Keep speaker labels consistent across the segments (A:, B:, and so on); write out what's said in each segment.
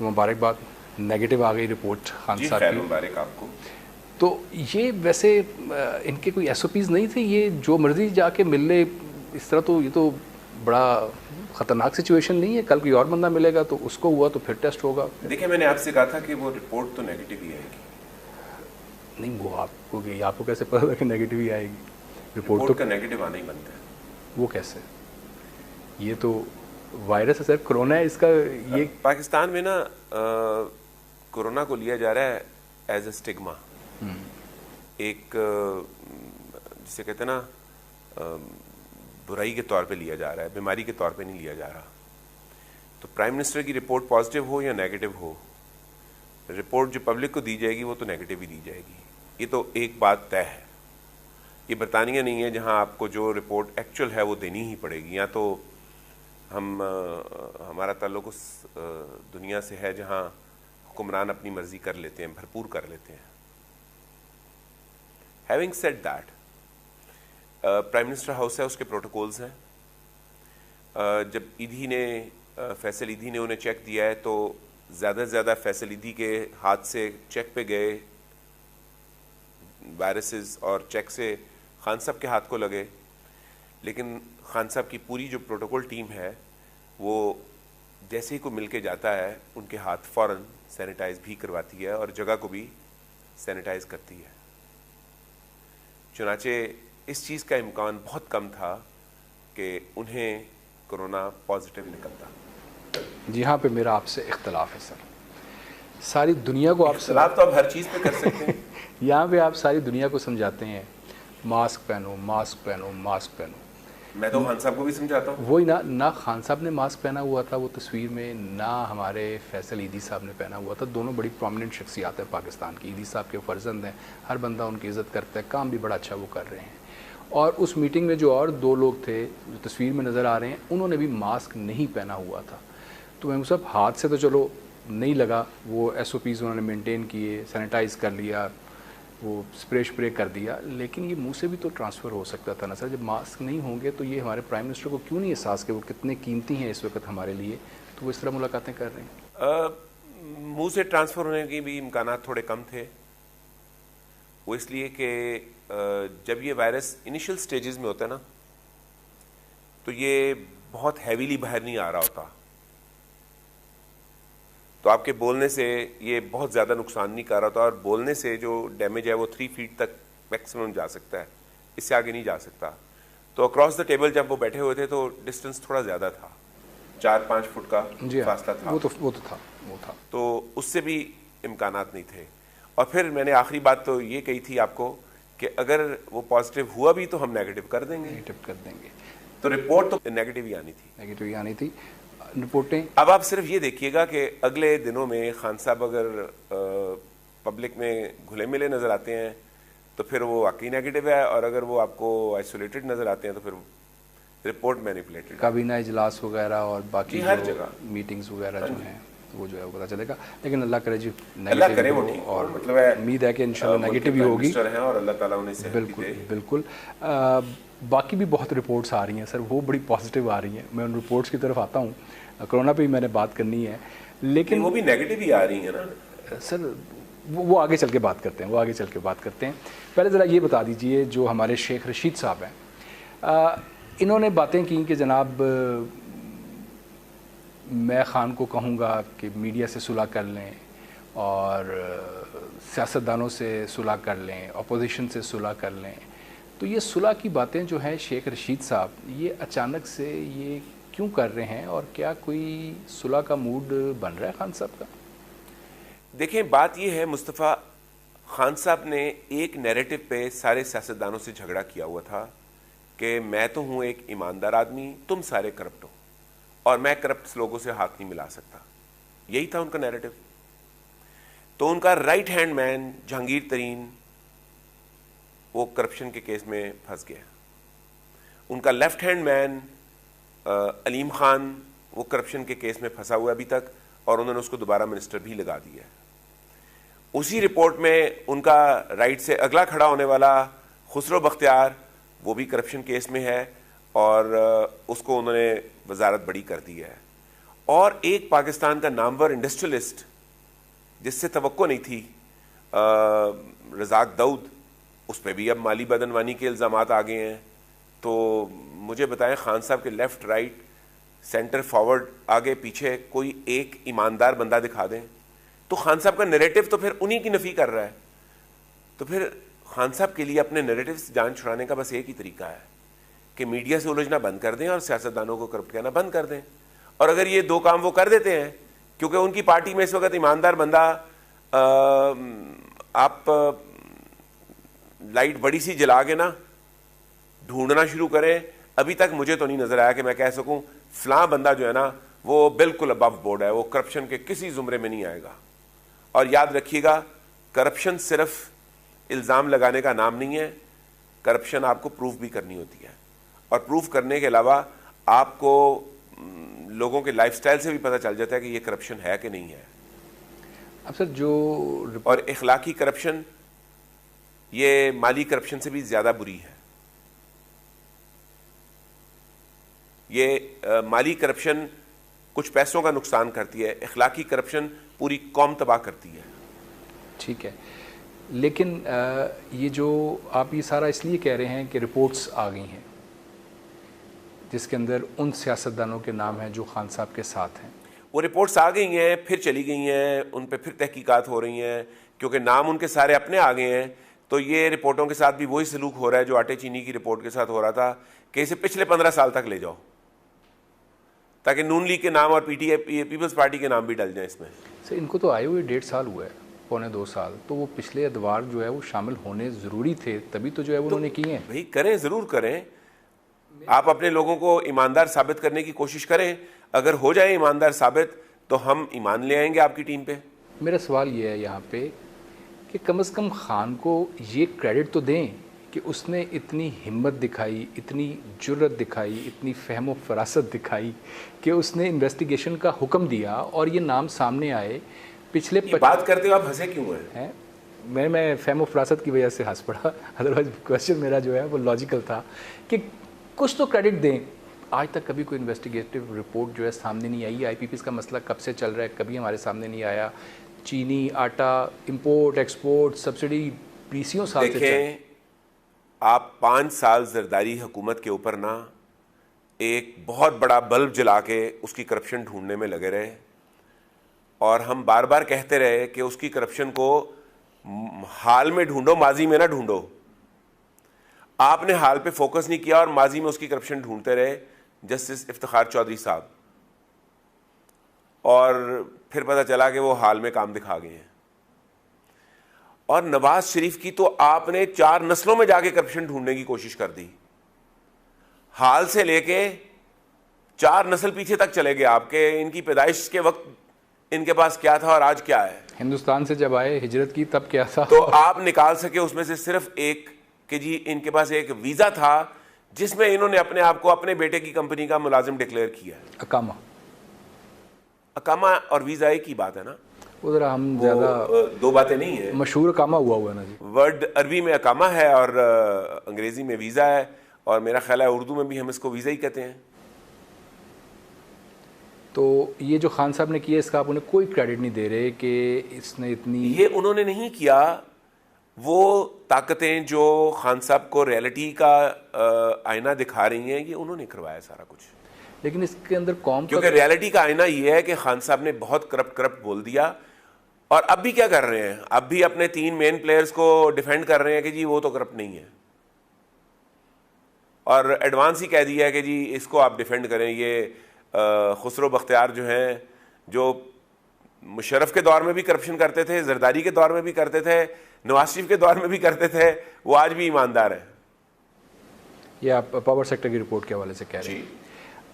A: मुबारकबाद, नेगेटिव आ गई रिपोर्ट खान साहब की।
B: मुबारक आपको।
A: तो ये वैसे इनके कोई एसओपीज नहीं थे, ये जो मर्जी जाके मिल ले इस तरह, तो ये तो बड़ा ख़तरनाक सिचुएशन नहीं है? कल कोई और बंदा मिलेगा तो उसको हुआ तो फिर टेस्ट होगा।
B: देखिए, मैंने आपसे कहा था कि वो रिपोर्ट तो नेगेटिव ही आएगी।
A: नहीं, वो आपको कैसे पता था कि नेगेटिव ही आएगी?
B: रिपोर्ट तो का नेगेटिव आना ही बनता है।
A: वो कैसे? ये तो वायरस है सर, कोरोना है इसका। ये
B: पाकिस्तान में ना कोरोना को लिया जा रहा है एज ए स्टिग्मा, एक जिसे कहते हैं ना बुराई के तौर पे लिया जा रहा है, बीमारी के तौर पे नहीं लिया जा रहा। तो प्राइम मिनिस्टर की रिपोर्ट पॉजिटिव हो या नेगेटिव हो, रिपोर्ट जो पब्लिक को दी जाएगी वो तो नेगेटिव ही दी जाएगी। ये तो एक बात तय है। ये बरतानिया नहीं है जहां आपको जो रिपोर्ट एक्चुअल है वो देनी ही पड़ेगी। या तो हमारा ताल्लुक उस दुनिया से है जहां हुक्मरान अपनी मर्जी कर लेते हैं, भरपूर कर लेते हैं। Having said that, prime minister house है, उसके प्रोटोकॉल्स हैं। जब ईदी ने फैसल ईदी ने उन्हें चेक दिया है तो ज़्यादा से ज़्यादा फैसल ईदी के हाथ से चेक पे गए वायरसेस और चेक से खान साहब के हाथ को लगे। लेकिन खान साहब की पूरी जो प्रोटोकॉल टीम है वो जैसे ही को मिल के जाता है उनके हाथ फ़ौरन सैनिटाइज भी करवाती है और जगह को भी सैनिटाइज करती है। चुनाचे इस चीज़ का इम्कान बहुत कम था कि उन्हें कोरोना पॉजिटिव निकलता।
A: यहाँ पे मेरा आपसे इख्तलाफ है सर। सारी दुनिया को आप
B: इख्तलाफ तो आप हर चीज़ पे कर सकते हैं।
A: यहाँ पे आप सारी दुनिया को समझाते हैं मास्क पहनो, मास्क पहनो, मास्क पहनो।
B: मैं तो खान साहब को भी समझाता हूँ।
A: वही ना खान साहब ने मास्क पहना हुआ था वो तस्वीर में, ना हमारे फैसल ईदी साहब ने पहना हुआ था। दोनों बड़ी प्रोमिनेंट शख्सियात है पाकिस्तान की। ईदी साहब के फर्जंद हैं, हर बंदा उनकी इज़्ज़त करता है, काम भी बड़ा अच्छा वो कर रहे हैं। और उस मीटिंग में जो और दो लोग थे जो तस्वीर में नज़र आ रहे हैं, उन्होंने भी मास्क नहीं पहना हुआ था। तो महबूब साहब, हाथ से तो चलो नहीं लगा, वो SOPs उन्होंने मेंटेन किए, सैनिटाइज़ कर लिया, वो स्प्रे कर दिया, लेकिन ये मुंह से भी तो ट्रांसफ़र हो सकता था ना सर। जब मास्क नहीं होंगे तो ये हमारे प्राइम मिनिस्टर को क्यों नहीं एहसास कि वो कितने कीमती हैं इस वक्त हमारे लिए, तो वो इस तरह मुलाकातें कर रहे हैं?
B: मुंह से ट्रांसफ़र होने के भी इम्कानात थोड़े कम थे। वो इसलिए कि जब ये वायरस इनिशियल स्टेजेस में होता है ना तो ये बहुत हैवीली बाहर नहीं आ रहा होता, तो आपके बोलने से ये बहुत ज़्यादा नुकसान नहीं कर रहा था। और बोलने से जो डैमेज है वो 3 फीट तक मैक्सिमम जा सकता है, इससे आगे नहीं जा सकता। तो अक्रॉस द टेबल जब वो बैठे हुए थे तो डिस्टेंस थोड़ा ज़्यादा था, 4-5 फुट का फासला था।
A: वो था
B: तो उससे भी इम्कानात नहीं थे। और फिर मैंने आखिरी बात तो ये कही थी आपको कि अगर वो पॉजिटिव हुआ भी तो हम नेगेटिव कर देंगे। तो रिपोर्ट तो नेगेटिव ही आनी थी, रिपोर्टें। अब आप सिर्फ ये देखिएगा कि अगले दिनों में खान साहब अगर पब्लिक में घुले मिले नज़र आते हैं तो फिर वो वाकई नेगेटिव है, और अगर वो आपको आइसोलेटेड नज़र आते हैं तो फिर रिपोर्ट मैनिपुलेटेड।
A: काबीना इजलास वगैरह और बाकी
B: हर जगह
A: मीटिंग्स वगैरह जो हैं वो जो है वो पता चलेगा। लेकिन अल्लाह करे जी
B: अल्लाह करे वो ठीक,
A: और
B: मतलब
A: उम्मीद है कि इंशाल्लाह नेगेटिव ही होगी
B: और अल्लाह ताला उन्हें सेहत
A: बिल्कुल। बाकी भी बहुत रिपोर्ट्स आ रही हैं सर, वो बड़ी पॉजिटिव आ रही हैं। मैं उन रिपोर्ट्स की तरफ आता हूँ, कोरोना पे ही मैंने बात करनी है, लेकिन
B: वो भी नेगेटिव ही आ रही है ना
A: सर। वो आगे चल के बात करते हैं, पहले ज़रा ये बता दीजिए, जो हमारे शेख रशीद साहब हैं, इन्होंने बातें की कि जनाब मैं ख़ान को कहूँगा कि मीडिया से सुलह कर लें और सियासतदानों से सुलह कर लें, अपोजिशन से सुलह कर लें। तो ये सुलह की बातें जो हैं शेख रशीद साहब, ये अचानक से ये क्यों कर रहे हैं, और क्या कोई सुलह का मूड बन रहा है खान साहब का?
B: देखें, बात ये है, मुस्तफ़ा खान साहब ने एक नैरेटिव पे सारे सियासतदानों से झगड़ा किया हुआ था कि मैं तो हूँ एक ईमानदार आदमी, तुम सारे करप्ट हो और मैं करप्ट लोगों से हाथ नहीं मिला सकता। यही था उनका नैरेटिव। तो उनका राइट हैंड मैन जहांगीर तरीन वो करप्शन के केस में फंस गया। उनका left hand man Aleem Khan वो करप्शन के केस में फंसा हुआ अभी तक, और उन्होंने उसको दोबारा मिनिस्टर भी लगा दिया। उसी रिपोर्ट में उनका राइट से अगला खड़ा होने वाला खुसरो बख्तियार वो भी करप्शन केस में है और उसको उन्होंने वजारत बड़ी कर दी है। और एक पाकिस्तान का नामवर इंडस्ट्रियलिस्ट जिससे तवक्को नहीं थी, रज़ाक दाऊद, उस पर भी अब माली बदनवानी के इल्ज़ामात आ गए हैं। तो मुझे बताएं, खान साहब के लेफ़्ट राइट सेंटर फॉरवर्ड आगे पीछे कोई एक ईमानदार बंदा दिखा दें तो खान साहब का नैरेटिव तो फिर उन्हीं की नफ़ी कर रहा है। तो फिर खान साहब के लिए अपने नैरेटिव से जान छुड़ाने का बस एक ही तरीका है कि मीडिया से उलझना बंद कर दें और सियासतदानों को करप्ट कहना बंद कर दें। और अगर ये दो काम वो कर देते हैं, क्योंकि उनकी पार्टी में इस वक्त ईमानदार बंदा, आप लाइट बड़ी सी जला के ना ढूंढना शुरू करें, अभी तक मुझे तो नहीं नजर आया कि मैं कह सकूं फलां बंदा जो है ना वो बिल्कुल अबव बोर्ड है, वो करप्शन के किसी जुमरे में नहीं आएगा। और याद रखिएगा, करप्शन सिर्फ इल्ज़ाम लगाने का नाम नहीं है, करप्शन आपको प्रूफ भी करनी होती है। और प्रूफ करने के अलावा आपको लोगों के लाइफस्टाइल से भी पता चल जाता है कि ये करप्शन है कि नहीं है।
A: अब सर जो
B: और इखलाकी करप्शन ये माली करप्शन से भी ज्यादा बुरी है। ये माली करप्शन कुछ पैसों का नुकसान करती है, इखलाकी करप्शन पूरी कौम तबाह करती है।
A: ठीक है, लेकिन ये जो आप ये सारा इसलिए कह रहे हैं कि रिपोर्ट्स आ गई हैं जिसके अंदर उन सियासतदानों के नाम हैं जो खान साहब के साथ हैं।
B: वो रिपोर्ट्स आ गई हैं, फिर चली गई हैं, उन पे फिर तहकीकात हो रही हैं, क्योंकि नाम उनके सारे अपने आ गए हैं। तो ये रिपोर्टों के साथ भी वही सलूक हो रहा है जो आटे चीनी की रिपोर्ट के साथ हो रहा था कि इसे पिछले 15 साल तक ले जाओ ताकि नून लीग के नाम और पीटीआई पीपल्स पार्टी के नाम भी डल जाए इसमें।
A: सर इनको तो आए हुए 1.5 साल हुआ है, पौने 2 साल, तो वो पिछले अदवार जो है वो शामिल होने ज़रूरी थे, तभी तो जो है वो उन्होंने किए हैं।
B: भाई करें, ज़रूर करें, आप अपने लोगों को ईमानदार साबित करने की कोशिश करें। अगर हो जाए ईमानदार साबित तो हम ईमान ले आएंगे आपकी टीम पे।
A: मेरा सवाल ये है यहाँ पे कि कम से कम खान को ये क्रेडिट तो दें कि उसने इतनी हिम्मत दिखाई, इतनी जुर्रत दिखाई, इतनी फ़हम फरासत दिखाई कि उसने इन्वेस्टिगेशन का हुक्म दिया और ये नाम सामने आए। पिछले
B: बात करते हो आप हंसे क्यों हैं?
A: मैं फ़हम फरासत की वजह से हंस पड़ा, अदरवाइज क्वेश्चन मेरा जो है वो लॉजिकल था कि कुछ तो क्रेडिट दें। आज तक कभी कोई इन्वेस्टिगेटिव रिपोर्ट जो है सामने नहीं आई। आईपीपीएस का मसला कब से चल रहा है, कभी हमारे सामने नहीं आया। चीनी, आटा, इंपोर्ट एक्सपोर्ट, सब्सिडी 20 साल से
B: देखें, आप 5 साल जरदारी हुकूमत के ऊपर ना एक बहुत बड़ा बल्ब जला के उसकी करप्शन ढूंढने में लगे रहे और हम बार बार कहते रहे कि उसकी करप्शन को हाल में ढूंढो, माजी में ना ढूंढो। आपने हाल पे फोकस नहीं किया और माजी में उसकी करप्शन ढूंढते रहे, जस्टिस इफ्तिखार चौधरी साहब, और फिर पता चला कि वो हाल में काम दिखा गए हैं। और नवाज शरीफ की तो आपने 4 नस्लों में जाके करप्शन ढूंढने की कोशिश कर दी, हाल से लेके 4 नस्ल पीछे तक चले गए आपके। इनकी पैदाइश के वक्त इनके पास क्या था और आज क्या है।
A: हिंदुस्तान से जब आए, हिजरत की, तब क्या था।
B: तो आप निकाल सके उसमें से सिर्फ एक कि जी इनके पास एक वीजा था जिसमें इन्होंने अपने आप को अपने बेटे की कंपनी का मुलाजिम डिक्लेयर किया। अकामा और वीजा एक ही बात है ना,
A: वो जरा हम ज्यादा
B: दो बातें नहीं है।
A: मशहूर अकामा हुआ है ना जी।
B: वर्ड अरबी में अकामा है और अंग्रेजी में वीजा है, और मेरा ख्याल है उर्दू में भी हम इसको वीजा ही कहते हैं।
A: तो ये जो खान साहब ने किया, इसका आप उन्हें कोई क्रेडिट नहीं दे रहे कि इसने इतनी,
B: ये उन्होंने नहीं किया। वो ताकतें जो खान साहब को रियलिटी का आईना दिखा रही हैं, ये उन्होंने करवाया सारा कुछ।
A: लेकिन इसके अंदर कौम,
B: क्योंकि रियलिटी का आईना ये है कि खान साहब ने बहुत करप्ट बोल दिया, और अब भी क्या कर रहे हैं, अब भी अपने 3 मेन प्लेयर्स को डिफेंड कर रहे हैं कि जी वो तो करप्ट नहीं है, और एडवांस ही कह दिया है कि जी इसको आप डिफेंड करें। ये खुसरो बख्तियार जो हैं, जो मुशर्रफ के दौर में भी करप्शन करते थे, जरदारी के दौर में भी करते थे, नवाज शरीफ के दौर में भी करते थे, वो आज भी ईमानदार है।
A: ये आप पावर सेक्टर की रिपोर्ट के हवाले से कह रहे हैं।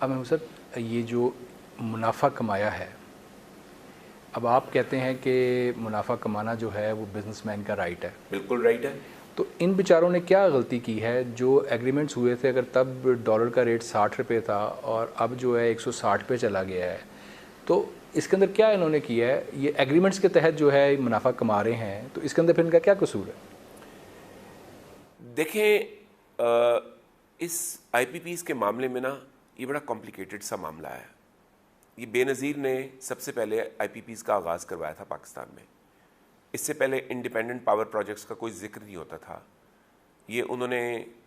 A: अब मैं सर, ये जो मुनाफा कमाया है, अब आप कहते हैं कि मुनाफा कमाना जो है वो बिजनेसमैन का राइट है।
B: बिल्कुल राइट है।
A: तो इन बेचारों ने क्या गलती की है? जो एग्रीमेंट्स हुए थे, अगर तब डॉलर का रेट 60 रुपये था और अब जो है 160 पे चला गया है, तो इसके अंदर क्या इन्होंने किया है? ये एग्रीमेंट्स के तहत जो है मुनाफा कमा रहे हैं, तो इसके अंदर फिर इनका क्या कसूर है?
B: देखें, इस आईपीपीस के मामले में ना ये बड़ा कॉम्प्लिकेटेड सा मामला है। ये बेनज़ीर ने सबसे पहले आईपीपीज़ का आगाज़ करवाया था पाकिस्तान में। इससे पहले इंडिपेंडेंट पावर प्रोजेक्ट्स का कोई जिक्र नहीं होता था। ये उन्होंने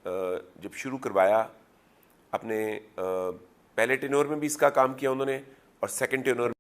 B: जब शुरू करवाया अपने पहले टेन्योर में भी इसका काम किया उन्होंने, और सेकंड टेन्योर